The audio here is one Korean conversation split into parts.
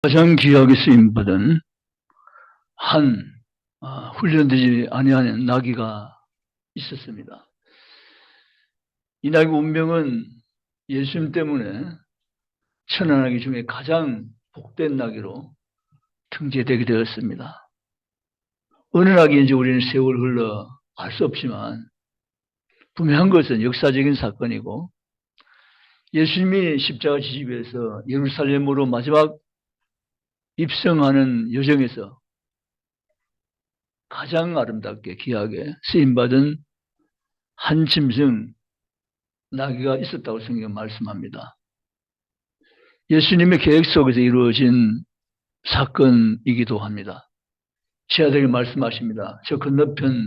가장 귀하게 쓰임받은 한 훈련되지 아니하는 나귀가 있었습니다. 이 나귀 운명은 예수님 때문에 천한 나귀 중에 가장 복된 나귀로 등재되게 되었습니다. 어느 나귀인지 우리는 세월 흘러 알 수 없지만 분명한 것은 역사적인 사건이고, 예수님이 십자가 지집에서 예루살렘으로 마지막 입성하는 여정에서 가장 아름답게 귀하게 쓰임받은 한 짐승 나귀가 있었다고 성경은 말씀합니다. 예수님의 계획 속에서 이루어진 사건이기도 합니다. 제자들에게 말씀하십니다. 저 건너편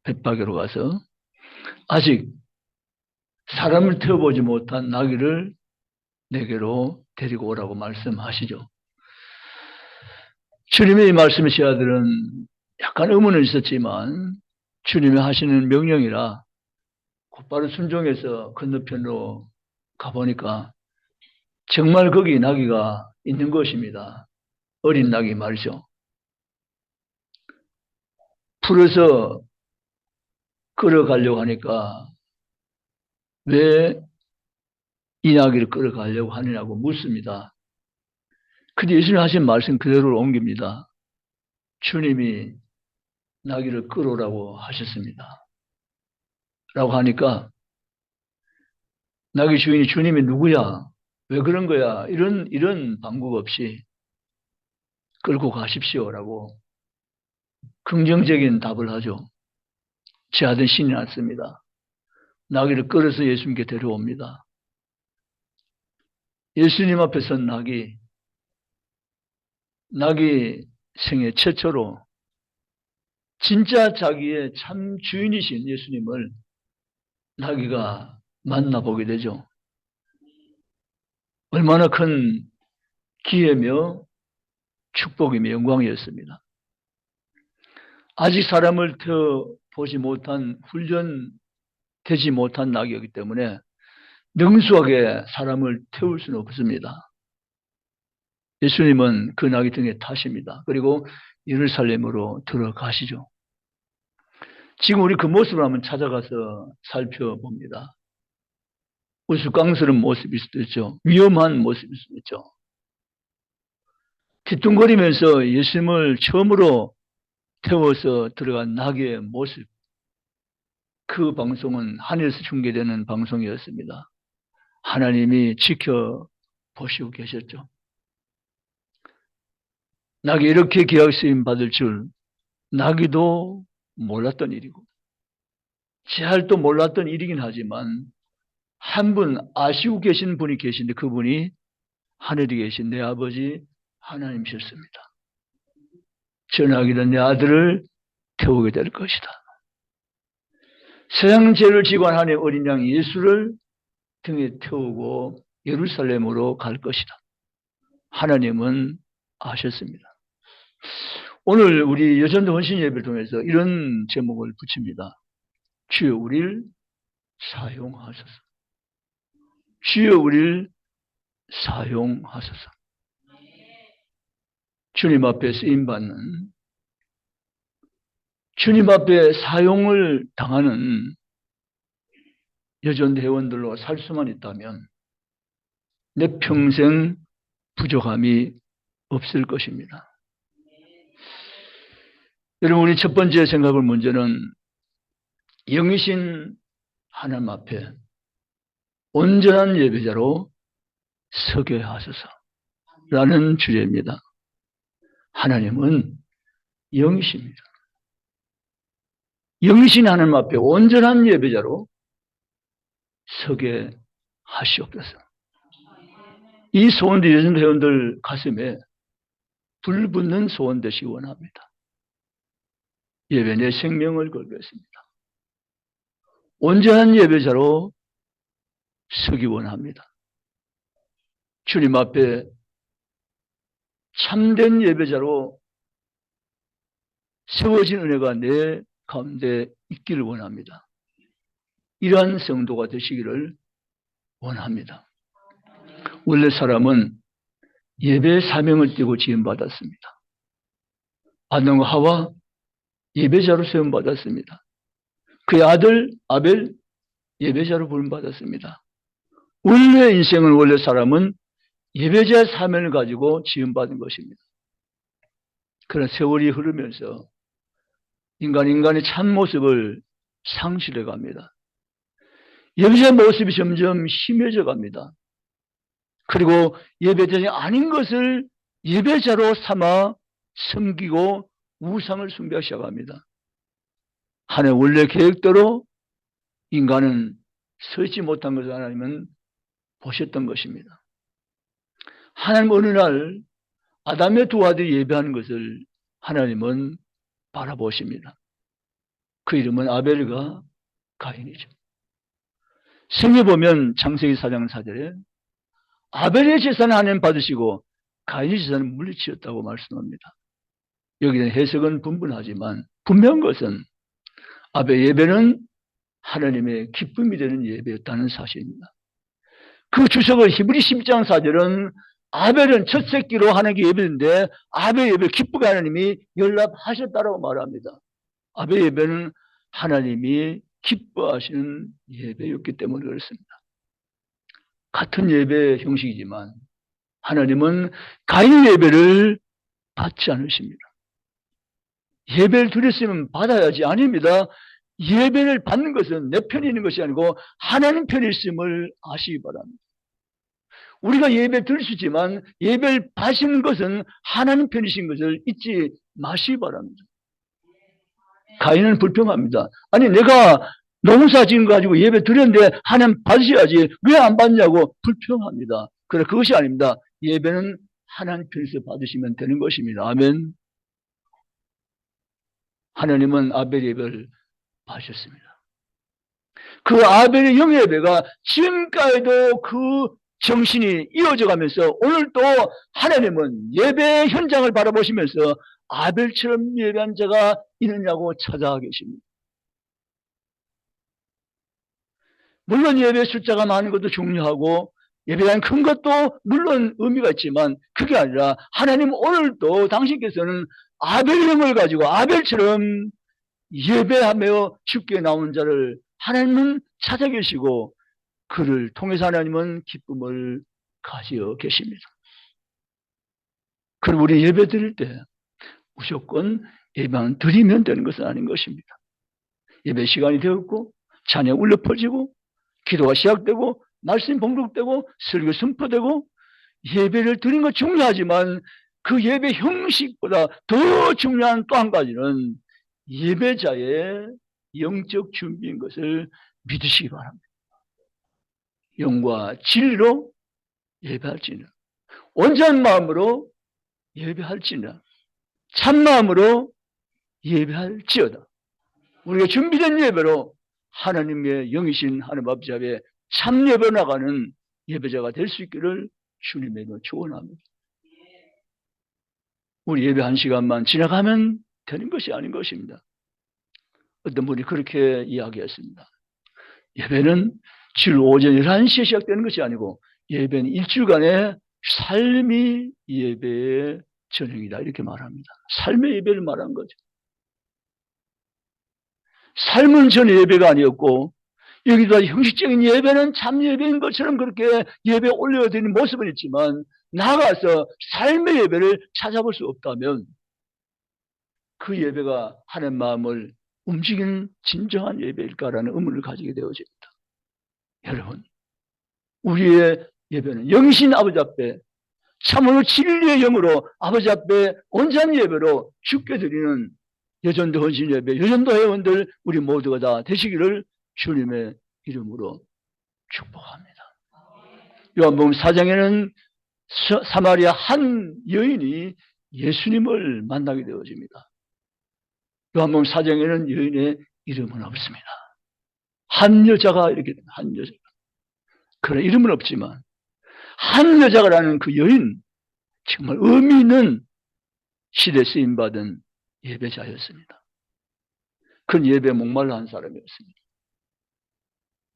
벳바게로 가서 아직 사람을 태워보지 못한 나귀를 내게로 데리고 오라고 말씀하시죠. 주님의 이 말씀에 제자들은 약간 의문은 있었지만 주님이 하시는 명령이라 곧바로 순종해서 건너편으로 가보니까 정말 거기 나귀가 있는 것입니다. 어린 나귀 말이죠. 풀어서 끌어가려고 하니까 왜 이 나귀를 끌어가려고 하느냐고 묻습니다. 근데 예수님 하신 말씀 그대로 옮깁니다. 주님이 나귀를 끌어오라고 하셨습니다. 라고 하니까 나귀 주인이 주님이 누구야? 왜 그런 거야? 이런 방법 없이 끌고 가십시오라고 긍정적인 답을 하죠. 제 아들 신이 났습니다. 나귀를 끌어서 예수님께 데려옵니다. 예수님 앞에 선 나귀 생애 최초로 진짜 자기의 참 주인이신 예수님을 나귀가 만나보게 되죠. 얼마나 큰 기회며 축복이며 영광이었습니다. 아직 사람을 태워보지 못한, 훈련되지 못한 나귀였기 때문에 능수하게 사람을 태울 수는 없습니다. 예수님은 그 나귀 등에 타십니다. 그리고 예루살렘으로 들어가시죠. 지금 우리 그 모습을 한번 찾아가서 살펴봅니다. 우스꽝스러운 모습일 수도 있죠. 위험한 모습일 수도 있죠. 뒤뚱거리면서 예수님을 처음으로 태워서 들어간 나귀의 모습, 그 방송은 하늘에서 중계되는 방송이었습니다. 하나님이 지켜보시고 계셨죠. 나귀 이렇게 귀하게 쓰임 받을 줄 나귀도 몰랐던 일이고 제할도 몰랐던 일이긴 하지만 한 분 아시고 계신 분이 계신데 그분이 하늘에 계신 내 아버지 하나님이셨습니다. 저 나귀는 내 아들을 태우게 될 것이다. 세상 죄를 지고 하나님의 어린 양 예수를 등에 태우고 예루살렘으로 갈 것이다. 하나님은 아셨습니다. 오늘 우리 여전도 헌신 예배를 통해서 이런 제목을 붙입니다. 주여 우리를 사용하소서. 주여 우리를 사용하소서. 주님 앞에 쓰임받는, 주님 앞에 사용을 당하는 여전 회원들로 살 수만 있다면 내 평생 부족함이 없을 것입니다. 여러분, 우리 첫 번째 생각을 먼저는 영이신 하나님 앞에 온전한 예배자로 서게 하소서라는 주제입니다. 하나님은 영이십니다. 영이신 하나님 앞에 온전한 예배자로 서게 하시옵소서. 이 소원도 여전 회원들 가슴에 불붙는 소원 되시기 원합니다. 예배 내 생명을 걸겠습니다. 온전한 예배자로 서기 원합니다. 주님 앞에 참된 예배자로 세워진 은혜가 내 가운데 있기를 원합니다. 이러한 성도가 되시기를 원합니다. 원래 사람은 예배의 사명을 띠고 지음받았습니다. 아담과 하와 예배자로 세움받았습니다. 그의 아들 아벨 예배자로 부름받았습니다. 원래 인생은 원래 사람은 예배자의 사명을 가지고 지음받은 것입니다. 그런 세월이 흐르면서 인간의 참모습을 상실해 갑니다. 예배자의 모습이 점점 심해져 갑니다. 그리고 예배자가 아닌 것을 예배자로 삼아 섬기고 우상을 숭배하기 시작합니다. 하나님의 원래 계획대로 인간은 서지 못한 것을 하나님은 보셨던 것입니다. 하나님 어느 날 아담의 두 아들이 예배하는 것을 하나님은 바라보십니다. 그 이름은 아벨과 가인이죠. 성경에 보면 창세기 4장 4절에 아벨의 제사는 하나님 받으시고 가인의 제사는 물리치웠다고 말씀합니다. 여기는 해석은 분분하지만 분명한 것은 아벨의 예배는 하나님의 기쁨이 되는 예배였다는 사실입니다. 그 주석을 히브리 12장 4절은 아벨은 첫 새끼로 하나님께 예배했는데 아벨 예배를 기쁘게 하나님이 연락하셨다고 말합니다. 아벨 예배는 하나님이 기뻐하시는 예배였기 때문에 그렇습니다. 같은 예배 형식이지만 하나님은 가인 예배를 받지 않으십니다. 예배를 드렸으면 받아야지. 아닙니다. 예배를 받는 것은 내 편이 있는 것이 아니고 하나님 편이 있음을 아시기 바랍니다. 우리가 예배를 드릴 수 있지만 예배를 받으시는 것은 하나님 편이신 것을 잊지 마시기 바랍니다. 가인은 불평합니다. 아니 내가 농사 지은 거 가지고 예배 드렸는데 하나님 받으셔야지 왜 안 받냐고 불평합니다. 그래 그것이 아닙니다. 예배는 하나님 편에서 받으시면 되는 것입니다. 아멘. 하나님은 아벨 예배를 받으셨습니다. 그 아벨의 영예배가 지금까지도 그 정신이 이어져 가면서 오늘도 하나님은 예배 현장을 바라보시면서 아벨처럼 예배한 자가 있느냐고 찾아가 계십니다. 물론 예배 숫자가 많은 것도 중요하고 예배가 큰 것도 물론 의미가 있지만 그게 아니라 하나님 오늘도 당신께서는 아벨의 영을 가지고 아벨처럼 예배하며 주께 나오는 자를 하나님은 찾아 계시고 그를 통해서 하나님은 기쁨을 가지어 계십니다. 그럼 우리 예배 드릴 때 무조건 예배만 드리면 되는 것은 아닌 것입니다. 예배 시간이 되었고 찬양 울려 퍼지고 기도가 시작되고 말씀 봉독되고 설교 선포되고 예배를 드리는 것 중요하지만 그 예배 형식보다 더 중요한 또 한 가지는 예배자의 영적 준비인 것을 믿으시기 바랍니다. 영과 진리로 예배할지는 온전한 마음으로 예배할지는 참마음으로 예배할지어다. 우리가 준비된 예배로 하나님의 영이신 하나님 아버지 앞에 참 예배 나가는 예배자가 될 수 있기를 주님의 축원합니다. 우리 예배 1시간만 지나가면 되는 것이 아닌 것입니다. 어떤 분이 그렇게 이야기했습니다. 예배는 주일 오전 11시에 시작되는 것이 아니고 예배는 일주일간의 삶이 예배의 전형이다 이렇게 말합니다. 삶의 예배를 말한 거죠. 삶은 전 예배가 아니었고 여기다 형식적인 예배는 참 예배인 것처럼 그렇게 예배 올려드리는 모습은 있지만 나아가서 삶의 예배를 찾아볼 수 없다면 그 예배가 하나님 마음을 움직이는 진정한 예배일까라는 의문을 가지게 되어집니다. 여러분, 우리의 예배는 영이신 아버지 앞에 참으로 진리의 영으로 아버지 앞에 온전한 예배로 주께 드리는 여전도 헌신 예배, 여전도 회원들 우리 모두가 다 되시기를 주님의 이름으로 축복합니다. 요한복음 4장에는 사마리아 한 여인이 예수님을 만나게 되어집니다. 요한복음 4장에는 여인의 이름은 없습니다. 한 여자가 이렇게 한 여자. 그런 이름은 없지만 한 여자가라는 그 여인 정말 의미 있는 시대 쓰임받은 예배자였습니다. 그 예배에 목말라 한 사람이었습니다.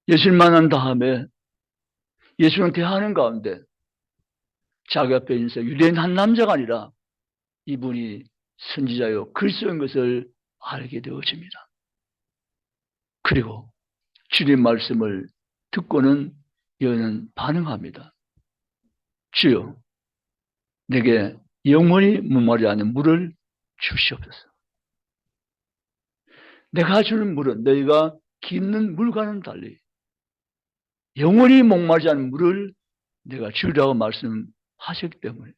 예수님 만난 다음에 예수님 대하는 가운데 자기 앞에 있는 유대인 한 남자가 아니라 이분이 선지자요 그리스도인 것을 알게 되어집니다. 그리고 주님 말씀을 듣고는 여인은 반응합니다. 주여, 내게 영원히 목마르지 않는 물을 주시옵소서. 내가 주는 물은 너희가 깃는 물과는 달리 영원히 목마르지 않는 물을 내가 주리라고 말씀하셨기 때문에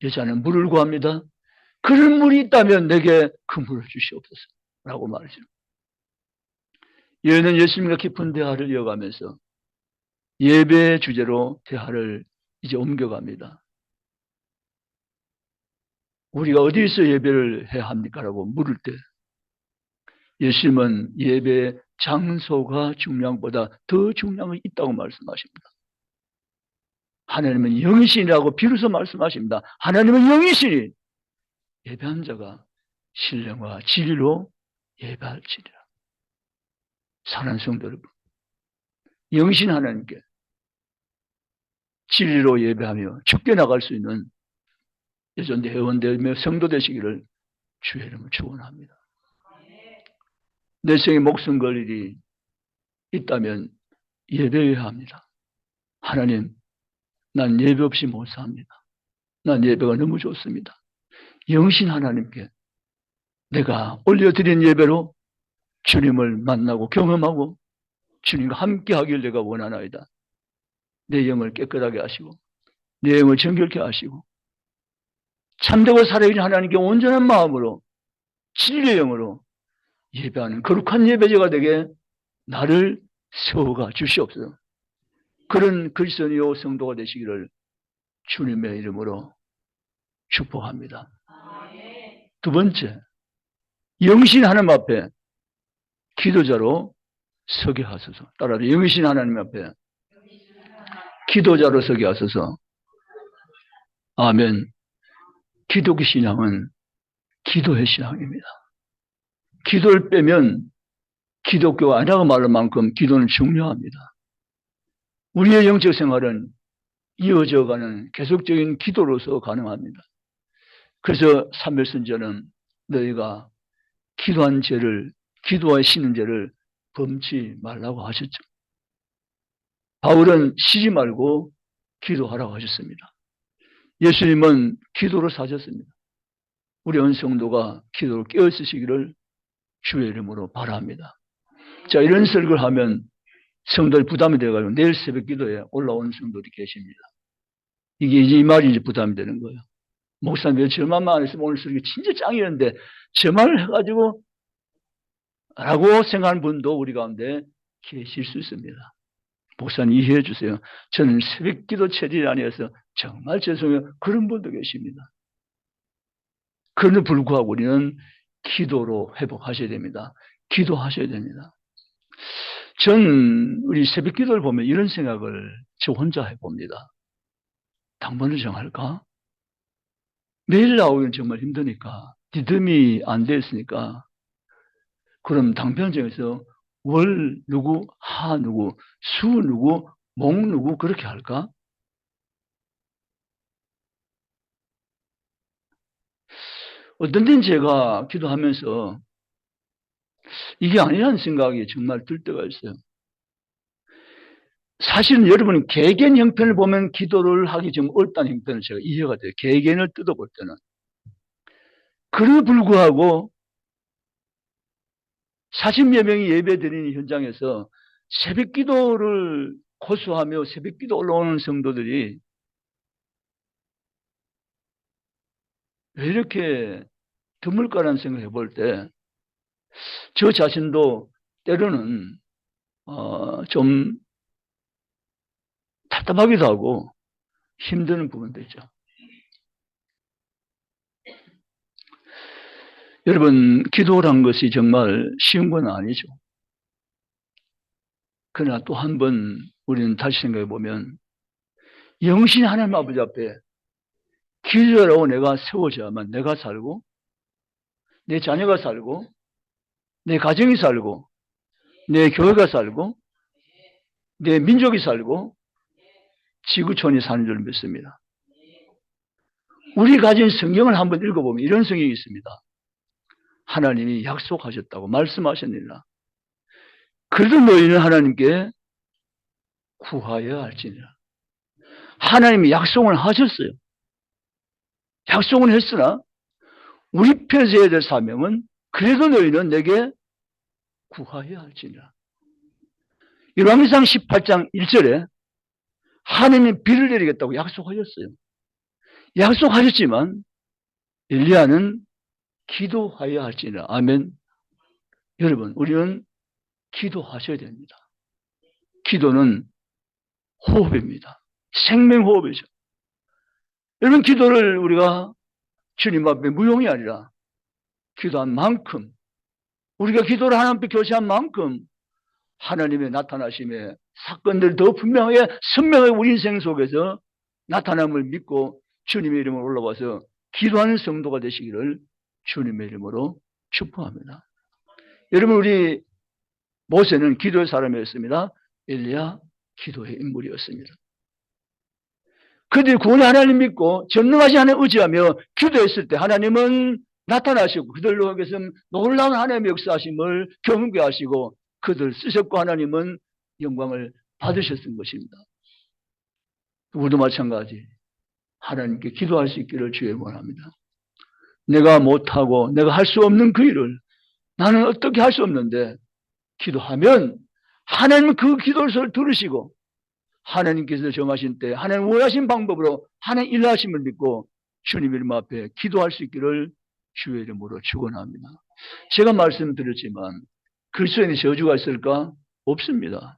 여자는 물을 구합니다. 그런 물이 있다면 내게 그 물을 주시옵소서 라고 말이죠. 여인은 예수님과 깊은 대화를 이어가면서 예배의 주제로 대화를 이제 옮겨갑니다. 우리가 어디서 예배를 해야 합니까? 라고 물을 때 예수님은 예배 장소가 중요한 것보다 더 중요한 게 있다고 말씀하십니다. 하나님은 영이신이라고 비로소 말씀하십니다. 하나님은 영이시니 예배한 자가 신령과 진리로 예배할지니라. 사랑하는 성도 여러분, 영이신 하나님께 진리로 예배하며 죽게 나갈 수 있는 여전대 회원되며 성도 되시기를 주의 이름으로 축원합니다. 내 생에 목숨 걸 일이 있다면 예배해야 합니다. 하나님, 난 예배 없이 못 삽니다. 난 예배가 너무 좋습니다. 영신 하나님께 내가 올려드린 예배로 주님을 만나고 경험하고 주님과 함께 하길 내가 원하나이다. 내 영을 깨끗하게 하시고 내 영을 정결케 하시고 참되고 살아계신 하나님께 온전한 마음으로 진리의 영으로 예배하는 거룩한 예배자가 되게 나를 세워가 주시옵소서. 그런 그리스도인이요 성도가 되시기를 주님의 이름으로 축복합니다. 두 번째, 영신 하나님 앞에 기도자로 서게 하소서. 따라서 영신 하나님 앞에 기도자로 서게 하소서. 아멘. 기독교 신앙은 기도의 신앙입니다. 기도를 빼면 기독교가 아니라고 말할 만큼 기도는 중요합니다. 우리의 영적 생활은 이어져가는 계속적인 기도로서 가능합니다. 그래서 삼일선지자는 너희가 기도한 죄를, 기도와 쉬는 죄를 범치 말라고 하셨죠. 바울은 쉬지 말고 기도하라고 하셨습니다. 예수님은 기도로 사셨습니다. 우리 언성도가 기도로 깨어쓰시기를 주의 이름으로 바랍니다. 자, 이런 설교를 하면 성도의 부담이 되어가지고 내일 새벽 기도에 올라오는 성도들이 계십니다. 이게 이제 이 말이 이제 부담이 되는 거예요. 목사님, 왜 저만만 안 했으면 오늘 설교 진짜 짱이었는데 저 말을 해가지고 라고 생각하는 분도 우리 가운데 계실 수 있습니다. 목사님 이해해 주세요. 저는 새벽 기도 체질이 아니어서 정말 죄송해요. 그런 분도 계십니다. 그럼에도 불구하고 우리는 기도로 회복하셔야 됩니다. 기도하셔야 됩니다. 전 우리 새벽 기도를 보면 이런 생각을 저 혼자 해봅니다. 당번을 정할까? 매일 나오기는 정말 힘드니까 리듬이 안 됐으니까 그럼 당편 정해서 월 누구, 하 누구, 수 누구, 목 누구 그렇게 할까? 어떤 때는 제가 기도하면서 이게 아니라는 생각이 정말 들 때가 있어요. 사실은 여러분 개개인 형편을 보면 기도를 하기 좀 어렵다는 형편을 제가 이해가 돼요. 개개인을 뜯어볼 때는. 그럼에도 불구하고 40여 명이 예배드리는 현장에서 새벽 기도를 고수하며 새벽 기도 올라오는 성도들이 왜 이렇게 드물까라는 생각을 해볼 때 저 자신도 때로는 좀 답답하기도 하고 힘드는 부분도 있죠. 여러분, 기도란 것이 정말 쉬운 건 아니죠. 그러나 또 한 번 우리는 다시 생각해 보면 영신 하나님 아버지 앞에 기도하라고 내가 세워져야만 내가 살고 내 자녀가 살고 내 가정이 살고 내 교회가 살고 내 민족이 살고 지구촌이 사는 줄 믿습니다. 우리 가진 성경을 한번 읽어보면 이런 성경이 있습니다. 하나님이 약속하셨다고 말씀하셨느니라. 그래도 너희는 하나님께 구하여야 할지니라. 하나님이 약속을 하셨어요. 약속은 했으나 우리 펴져야 될 사명은 그래도 너희는 내게 구하여야 할지니라. 열왕기상 18장 1절에 하나님이 비를 내리겠다고 약속하셨어요. 약속하셨지만 엘리야는 기도하여야 할지니라. 아멘. 여러분, 우리는 기도하셔야 됩니다. 기도는 호흡입니다. 생명호흡이죠. 여러분, 기도를 우리가 주님 앞에 무용이 아니라 기도한 만큼, 우리가 기도를 하나님께 교제한 만큼 하나님의 나타나심의 사건들이 더 분명하게 선명하게 우리 인생 속에서 나타남을 믿고 주님의 이름으로 올라와서 기도하는 성도가 되시기를 주님의 이름으로 축복합니다. 여러분, 우리 모세는 기도의 사람이었습니다. 엘리야 기도의 인물이었습니다. 그들이 구원의 하나님 믿고 전능하신 하나님 의지하며 기도했을 때 하나님은 나타나시고 그들로 하여서 놀라운 하나님의 역사하심을 경험케 하시고 그들 쓰셨고 하나님은 영광을 받으셨던 것입니다. 우리도 마찬가지 하나님께 기도할 수 있기를 주의 원합니다. 내가 못하고 내가 할 수 없는 그 일을 나는 어떻게 할 수 없는데 기도하면 하나님은 그 기도를 들으시고 하나님께서 정하신 때 하나님 원하신 방법으로 하나님 일하심을 믿고 주님 이름 앞에 기도할 수 있기를 주의 이름으로 축원합니다. 제가 말씀드렸지만 그리스도인의 저주가 있을까? 없습니다.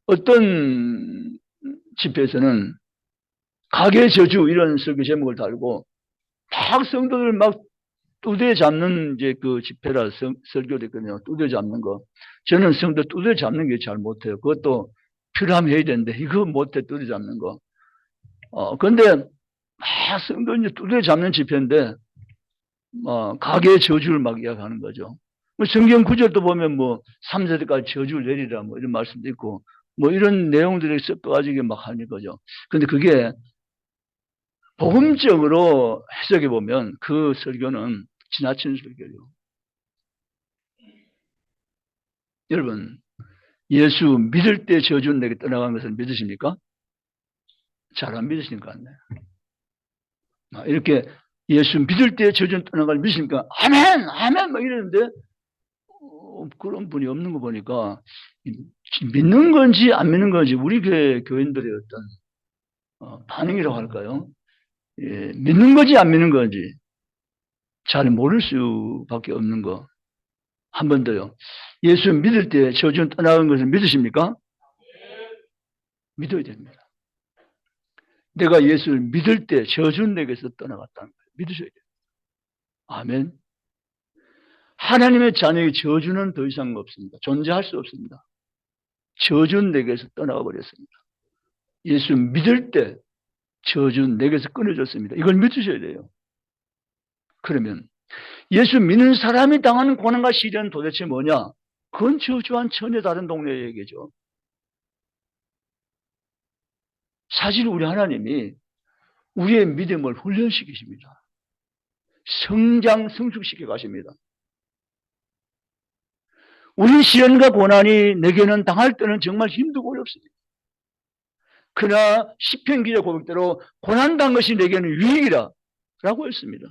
어떤 집회에서는 가계 저주 이런 설교 제목을 달고 막 성도들 막 두드려 잡는 이제 그 집회라 설교를 했거든요. 두드려 잡는 거. 저는 성도 두드려 잡는 게 잘 못해요. 그것도 필요하면 해야 되는데 이거 못해 두드려 잡는 거. 근데 막 성도 이제 두드려 잡는 집회인데 가계의 저주를 막 이야기하는 거죠. 성경 구절도 보면 뭐 3세대까지 저주를 내리라 뭐 이런 말씀도 있고 뭐 이런 내용들이 섞어가지고 막 하는 거죠. 근데 그게 복음적으로 해석해 보면 그 설교는 지나친 설교예요. 여러분, 예수 믿을 때 저주는 내게 떠나간 것을 믿으십니까? 잘 안 믿으시는 것 같네요. 이렇게 예수 믿을 때 저주는 떠나간 걸 믿으십니까? 아멘! 아멘! 막 이러는데 그런 분이 없는 거 보니까 믿는 건지 안 믿는 건지 우리 교인들의 어떤 반응이라고 할까요? 예, 믿는 건지 안 믿는 건지 잘 모를 수밖에 없는 거. 한 번 더요. 예수 믿을 때 저주는 떠나간 것을 믿으십니까? 믿어야 됩니다. 내가 예수를 믿을 때 저주는 내게서 떠나갔다는 거예요. 믿으셔야 돼요. 아멘. 하나님의 자녀의 저주는 더 이상 없습니다. 존재할 수 없습니다. 저주는 내게서 떠나가 버렸습니다. 예수 믿을 때 저주는 내게서 끊어졌습니다. 이걸 믿으셔야 돼요. 그러면 예수 믿는 사람이 당하는 고난과 시련은 도대체 뭐냐? 그건 저주한 전혀 다른 동네의 얘기죠. 사실 우리 하나님이 우리의 믿음을 훈련시키십니다. 성숙시켜 가십니다. 우리 시련과 고난이 내게는 당할 때는 정말 힘들고 어렵습니다. 그러나 시편 기자 고백대로 고난당한 것이 내게는 유익이라 라고 했습니다.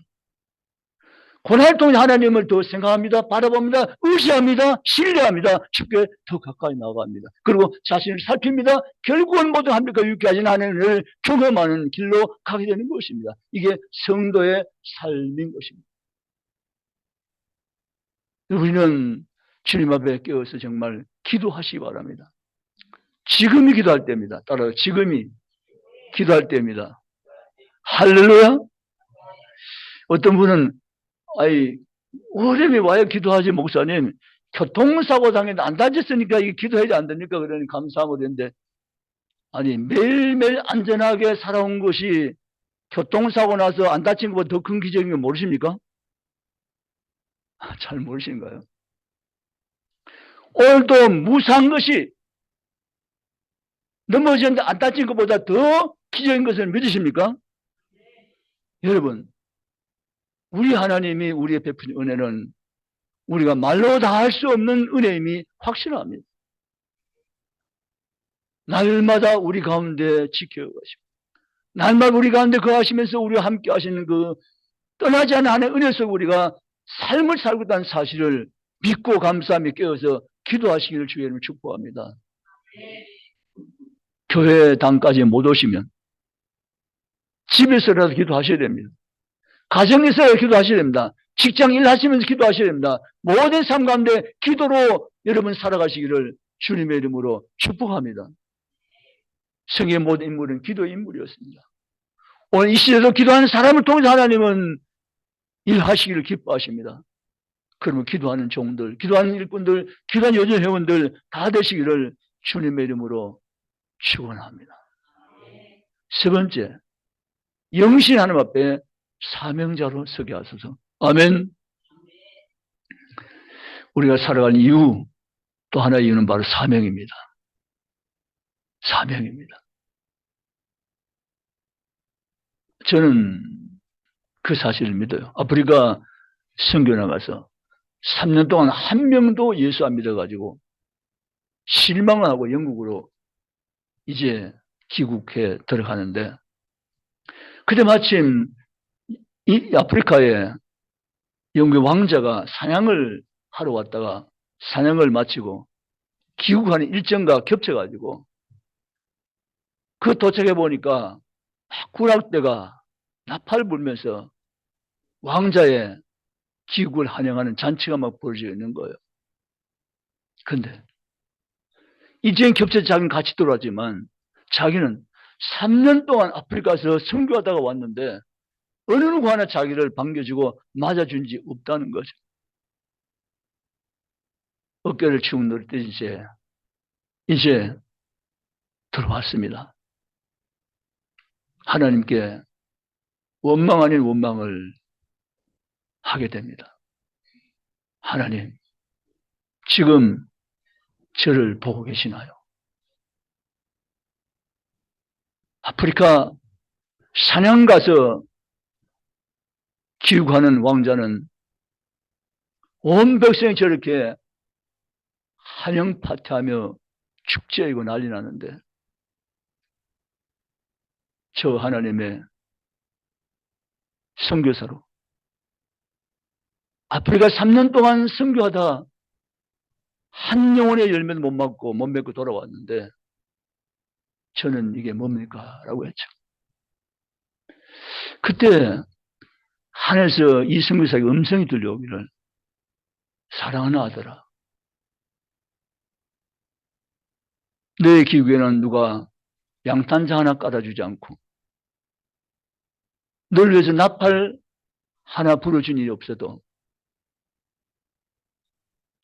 고난을 통해 하나님을 더 생각합니다. 바라봅니다. 의지합니다. 신뢰합니다. 쉽게 더 가까이 나아갑니다. 그리고 자신을 살핍니다. 결국은 모든 합리과 유쾌하진 하나님을 경험하는 길로 가게 되는 것입니다. 이게 성도의 삶인 것입니다. 우리는 주님 앞에 깨어서 정말 기도하시기 바랍니다. 지금이 기도할 때입니다. 따라요. 지금이 기도할 때입니다. 할렐루야. 어떤 분은 오랜이 와야 기도하지 목사님 교통사고 당했는데 안 다쳤으니까 이게 기도해야지 안 됩니까? 그러니 감사하고 그랬는데 아니 매일매일 안전하게 살아온 것이 교통사고 나서 안 다친 것보다 더 큰 기적인 거 모르십니까? 잘 모르시는가요? 오늘도 무사한 것이 넘어졌는데 안 다친 것보다 더 기적인 것을 믿으십니까? 여러분, 우리 하나님이 우리의 베푸신 은혜는 우리가 말로 다 할 수 없는 은혜임이 확실합니다. 날마다 우리 가운데 지켜가시고 날마다 우리 가운데 거하시면서 우리와 함께 하시는 그 떠나지 않는 하나님의 은혜 속 우리가 삶을 살고 있다는 사실을 믿고 감사하며 깨어서 기도하시기를 주의 이름으로 축복합니다. 교회당까지 못 오시면 집에서라도 기도하셔야 됩니다. 가정에서라도 기도하셔야 됩니다. 직장 일 하시면서 기도하셔야 됩니다. 모든 삶 가운데 기도로 여러분 살아가시기를 주님의 이름으로 축복합니다. 성경의 모든 인물은 기도의 인물이었습니다. 오늘 이 시대도 기도하는 사람을 통해서 하나님은 일하시기를 기뻐하십니다. 그러면 기도하는 종들, 기도하는 일꾼들, 기도하는 요즘 회원들 다 되시기를 주님의 이름으로 축원합니다. 세 번째, 영신 하나님 앞에 사명자로 서게 하소서. 아멘. 우리가 살아가는 이유, 또 하나의 이유는 바로 사명입니다. 사명입니다. 저는 그 사실을 믿어요. 아프리카 선교 나가서 3년 동안 한 명도 예수 안 믿어가지고 실망을 하고 영국으로 이제 귀국해 들어가는데, 그때 마침 이 아프리카에 영국 왕자가 사냥을 하러 왔다가 사냥을 마치고 귀국하는 일정과 겹쳐가지고 그 도착해 보니까 군악대가 나팔을 불면서 왕자의 귀국을 환영하는 잔치가 막 벌어져 있는 거예요. 근데 이젠 겹쳐서 자기는 같이 돌아왔지만 자기는 3년 동안 아프리카에서 선교하다가 왔는데 어느 누구 하나 자기를 반겨주고 맞아준 지 없다는 거죠. 어깨를 축 늘듯이 이제 들어왔습니다. 하나님께 원망 아닌 원망을 하게 됩니다. 하나님, 지금 저를 보고 계시나요? 아프리카 사냥 가서 귀국하는 왕자는 온 백성이 저렇게 환영 파티하며 축제이고 난리 나는데 저 하나님의 선교사로 아프리카 3년 동안 선교하다 한 영혼의 열매도 못 맺고 돌아왔는데 저는 이게 뭡니까? 라고 했죠. 그때 하늘에서 이 선교사에게 음성이 들려오기를, 사랑하는 아들아, 너의 기국에는 누가 양탄자 하나 깔아주지 않고 너를 위해서 나팔 하나 불어준 일이 없어도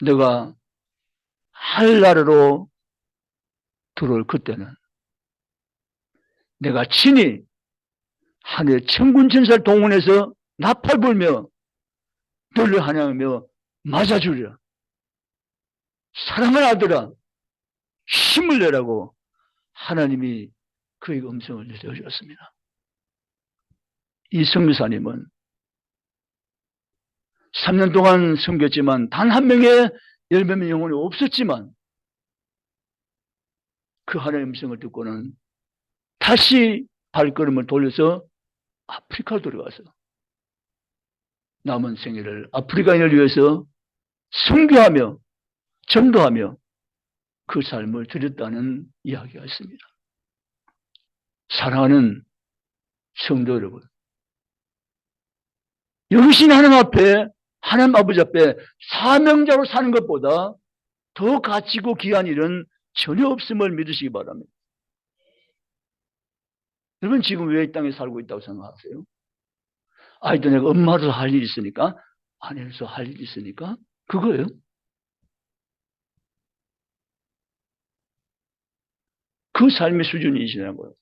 내가 하늘나라로 들어올 그때는 내가 친히 하늘의 천군 천사를 동원해서 나팔 불며 너를 환영하며 맞아주리라. 사랑하는 아들아, 힘을 내라고 하나님이 그에게 음성을 내려주었습니다. 이 선교사님은 3년 동안 섬겼지만 단 한 명의 열매면 영혼이 없었지만 그 하나님의 음성을 듣고는 다시 발걸음을 돌려서 아프리카로 들어가서 남은 생애를 아프리카인을 위해서 선교하며 전도하며 그 삶을 드렸다는 이야기가 있습니다. 사랑하는 성도 여러분, 영신 하나님 앞에, 하나님 아버지 앞에 사명자로 사는 것보다 더 가치고 귀한 일은 전혀 없음을 믿으시기 바랍니다. 여러분, 지금 왜 이 땅에 살고 있다고 생각하세요? 아이도 내가 엄마로서 할 일이 있으니까, 아내로서 할 일이 있으니까, 그거예요. 그 삶의 수준이시라고요.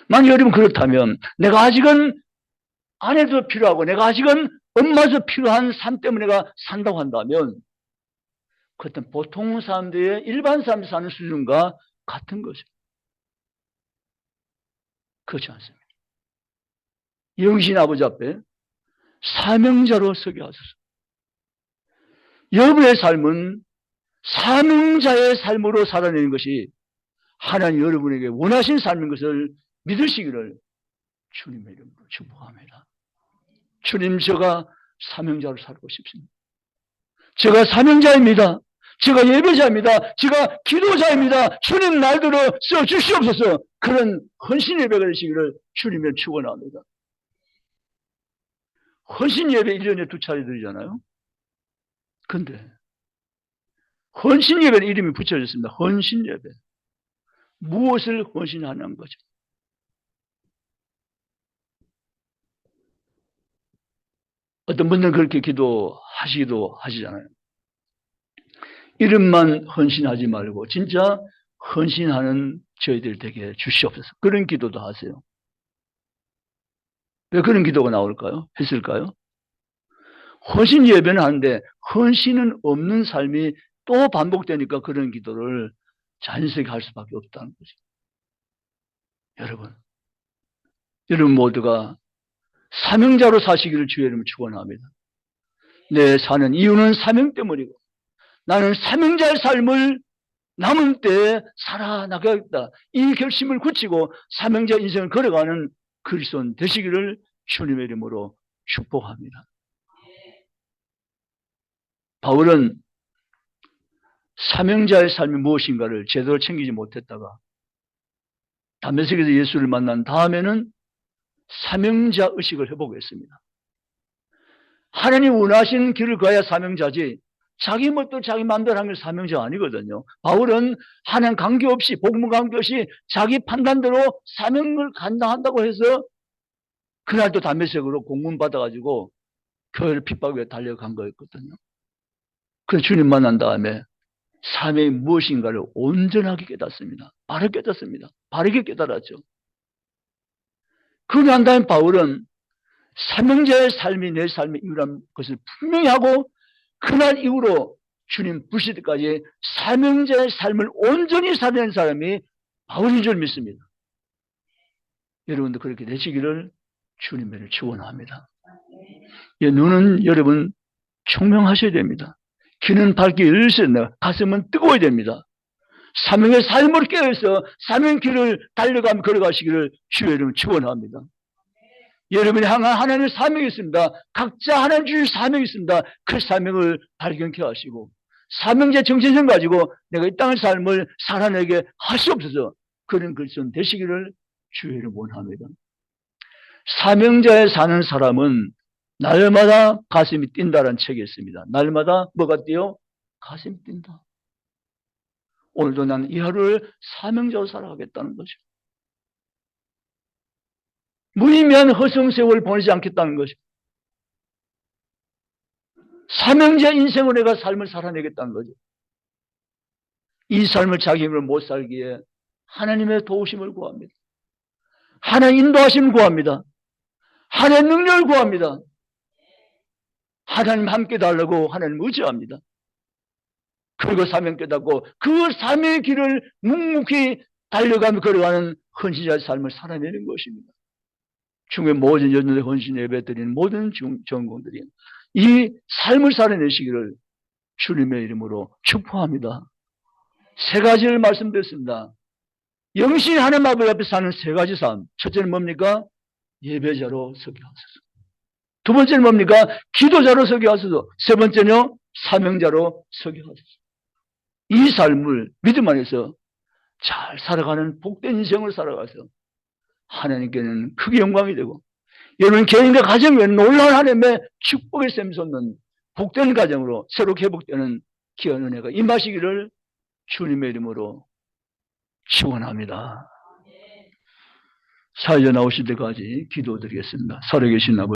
만약 여러분 그렇다면 내가 아직은 아내도 필요하고 내가 아직은 엄마도 필요한 삶 때문에 내가 산다고 한다면 그것은 보통 사람들의 일반 사람들이 사는 수준과 같은 거죠. 그렇지 않습니다. 영신 아버지 앞에 사명자로 서게 하소서. 여러분의 삶은 사명자의 삶으로 살아내는 것이 하나님 여러분에게 원하신 삶인 것을 믿으시기를 주님의 이름으로 축복합니다. 주님, 제가 사명자로 살고 싶습니다. 제가 사명자입니다. 제가 예배자입니다. 제가 기도자입니다. 주님 날들어 써주시옵소서. 그런 헌신 예배가 되시기를 주님의 축원합니다. 헌신 예배 1년에 2차례 드리잖아요. 근데 헌신 예배는 이름이 붙여졌습니다. 헌신 예배. 무엇을 헌신하는 거죠? 어떤 분들은 그렇게 기도하시기도 하시잖아요. 이름만 헌신하지 말고 진짜 헌신하는 저희들 되게 주시옵소서. 그런 기도도 하세요. 왜 그런 기도가 나올까요? 했을까요? 헌신 예배는 하는데 헌신은 없는 삶이 또 반복되니까 그런 기도를 자연스럽게 할 수밖에 없다는 거죠. 여러분 모두가 사명자로 사시기를 주의 이름으로 축원합니다. 내 사는 이유는 사명 때문이고 나는 사명자의 삶을 남은 때에 살아나가겠다. 이 결심을 굳히고 사명자 인생을 걸어가는 그리스도인 되시기를 주님의 이름으로 축복합니다. 바울은 사명자의 삶이 무엇인가를 제대로 챙기지 못했다가 담메색에서 예수를 만난 다음에는 사명자 의식을 회복했습니다. 하나님 원하시는 길을 가야 사명자지 자기 멋대로 자기 마음대로 하는 게 사명자가 아니거든요. 바울은 하나님 관계없이 복음 관계없이 자기 판단대로 사명을 감당한다고 해서 그날도 담메색으로 공문 받아가지고 교회를 핍박에 달려간 거였거든요. 그래서 주님 만난 다음에 사명이 무엇인가를 온전하게 깨닫습니다. 바르게 깨닫습니다. 바르게 깨달았죠. 그러고 난 다음에 바울은 사명자의 삶이 내 삶의 이유라는 것을 분명히 하고 그날 이후로 주님 부르실 때까지 사명자의 삶을 온전히 살아낸 사람이 바울인 줄 믿습니다. 여러분도 그렇게 되시기를 주님을 축원합니다. 눈은 여러분 총명하셔야 됩니다. 귀는 밝게 열려야 됩니다. 가슴은 뜨거워야 됩니다. 사명의 삶으로 깨어서 사명의 길을 달려가며 걸어가시기를 주의 이름으로 축원합니다. 여러분이 향한 하나님의 사명이 있습니다. 각자 하나님 주실 사명이 있습니다. 그 사명을 발견케 하시고 사명자 정신을 가지고 내가 이 땅의 삶을 살아내게 하시옵소서. 그런 그리스도인 되시기를 주의 이름으로 원합니다. 사명자에 사는 사람은 날마다 가슴이 뛴다라는 책이 있습니다. 날마다 뭐가 뛰어? 가슴이 뛴다. 오늘도 나는 이 하루를 사명자로 살아가겠다는 거죠. 무의미한 허송세월을 보내지 않겠다는 것이고 사명자 인생으로 내가 삶을 살아내겠다는 거죠. 이 삶을 자기 힘으로 못 살기에 하나님의 도우심을 구합니다. 하나님 인도하심을 구합니다. 하나님 능력을 구합니다. 하나님 함께 달라고 하나님 의지합니다. 그리고 사명 깨닫고 그 사명의 길을 묵묵히 달려가며 걸어가는 헌신자의 삶을 살아내는 것입니다. 중국의 모든 여전히 헌신 예배 드리는 모든 전공들이 이 삶을 살아내시기를 주님의 이름으로 축복합니다. 세 가지를 말씀드렸습니다. 영신 하나님 아버지 앞에 사는 세 가지 삶. 첫째는 뭡니까? 예배자로 서게 하소서. 두 번째는 뭡니까? 기도자로 서게 하소서. 세 번째는 사명자로 서게 하소서. 이 삶을 믿음 안에서 잘 살아가는 복된 인생을 살아가서 하나님께는 크게 영광이 되고 여러분 개인과 가정에 놀라운 하나님의 축복의 샘 솟는 복된 가정으로 새롭게 회복되는 귀한 은혜가 임하시기를 주님의 이름으로 축원합니다. 사회자 나오실 때까지 기도드리겠습니다. 살아계신 아버지